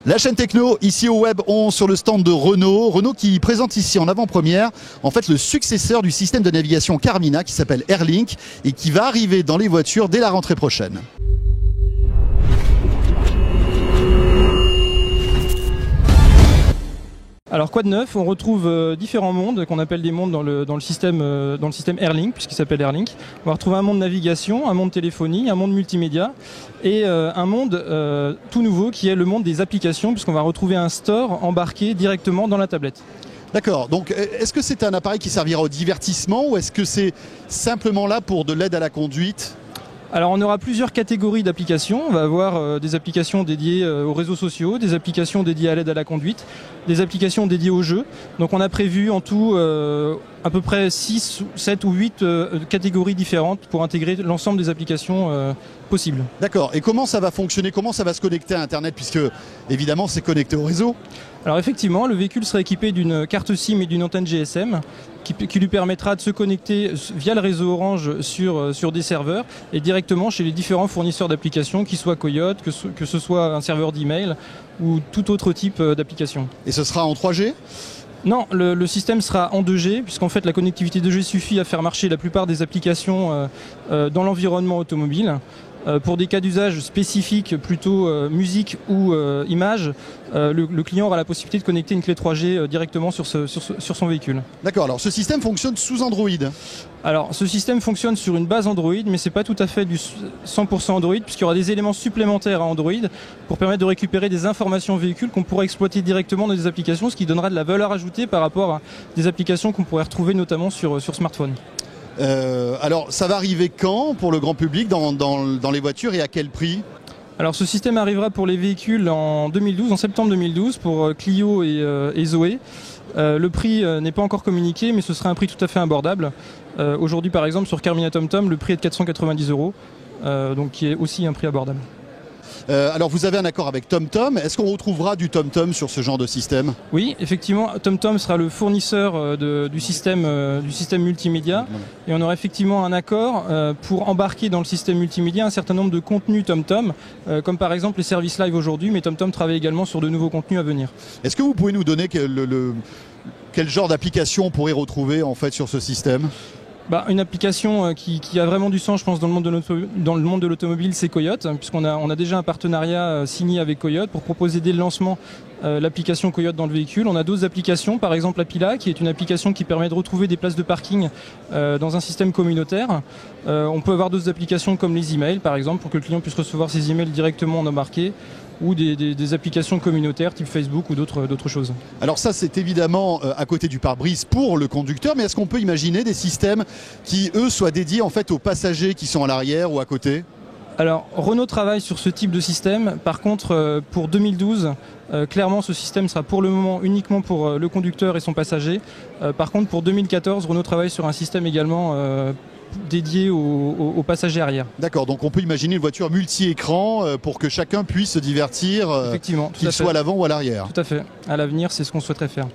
La chaîne techno, ici au Web 11 sur le stand de Renault. Renault qui présente ici en avant-première en fait le successeur du système de navigation Carmina qui s'appelle Airlink et qui va arriver dans les voitures dès la rentrée prochaine. Alors quoi de neuf? On retrouve différents mondes qu'on appelle des mondes dans le système Airlink, puisqu'il s'appelle Airlink. On va retrouver un monde navigation, un monde téléphonie, un monde multimédia et un monde tout nouveau qui est le monde des applications, puisqu'on va retrouver un store embarqué directement dans la tablette. D'accord, donc est-ce que c'est un appareil qui servira au divertissement ou est-ce que c'est simplement là pour de l'aide à la conduite ? Alors on aura plusieurs catégories d'applications. On va avoir des applications dédiées aux réseaux sociaux, des applications dédiées à l'aide à la conduite, des applications dédiées aux jeux. Donc on a prévu en tout à peu près 6, 7 ou 8 catégories différentes pour intégrer l'ensemble des applications possibles. D'accord, et comment ça va fonctionner? Comment ça va se connecter à Internet puisque évidemment c'est connecté au réseau? Alors effectivement, le véhicule sera équipé d'une carte SIM et d'une antenne GSM qui lui permettra de se connecter via le réseau Orange sur des serveurs et directement chez les différents fournisseurs d'applications, qu'ils soient Coyote, que ce soit un serveur d'email ou tout autre type d'application. Et ce sera en 3G ? Non, le système sera en 2G, puisqu'en fait la connectivité 2G suffit à faire marcher la plupart des applications dans l'environnement automobile. Pour des cas d'usage spécifiques, plutôt musique ou image, le client aura la possibilité de connecter une clé 3G directement sur son véhicule. D'accord, alors ce système fonctionne sous Android? Alors ce système fonctionne sur une base Android, mais ce n'est pas tout à fait du 100% Android, puisqu'il y aura des éléments supplémentaires à Android pour permettre de récupérer des informations véhicules qu'on pourra exploiter directement dans des applications, ce qui donnera de la valeur ajoutée par rapport à des applications qu'on pourrait retrouver notamment sur smartphone. Alors ça va arriver quand pour le grand public dans les voitures et à quel prix? Alors ce système arrivera pour les véhicules en septembre 2012 pour Clio et Zoé. Le prix n'est pas encore communiqué, mais ce sera un prix tout à fait abordable. Aujourd'hui par exemple sur Carmina TomTom, le prix est de 490 €, donc qui est aussi un prix abordable. Alors vous avez un accord avec TomTom, est-ce qu'on retrouvera du TomTom sur ce genre de système? Oui, effectivement, TomTom sera le fournisseur du système multimédia et on aura effectivement un accord pour embarquer dans le système multimédia un certain nombre de contenus TomTom, comme par exemple les services live aujourd'hui, mais TomTom travaille également sur de nouveaux contenus à venir. Est-ce que vous pouvez nous donner quel genre d'application on pourrait retrouver en fait sur ce système? Une application qui a vraiment du sens, je pense, dans le monde de l'automobile, c'est Coyote, puisqu'on a déjà un partenariat signé avec Coyote pour proposer dès le lancement l'application Coyote dans le véhicule. On a d'autres applications, par exemple Apila, qui est une application qui permet de retrouver des places de parking dans un système communautaire. On peut avoir d'autres applications comme les emails, par exemple, pour que le client puisse recevoir ses emails directement en embarqué, ou des applications communautaires type Facebook ou d'autres choses. Alors ça c'est évidemment à côté du pare-brise pour le conducteur, mais est-ce qu'on peut imaginer des systèmes qui eux soient dédiés en fait aux passagers qui sont à l'arrière ou à côté? Alors Renault travaille sur ce type de système, par contre pour 2012, clairement ce système sera pour le moment uniquement pour le conducteur et son passager. Par contre pour 2014, Renault travaille sur un système également dédié aux passagers arrière. D'accord, donc on peut imaginer une voiture multi-écran pour que chacun puisse se divertir, Effectivement, qu'il soit à l'avant ou à l'arrière. Tout à fait, à l'avenir c'est ce qu'on souhaiterait faire.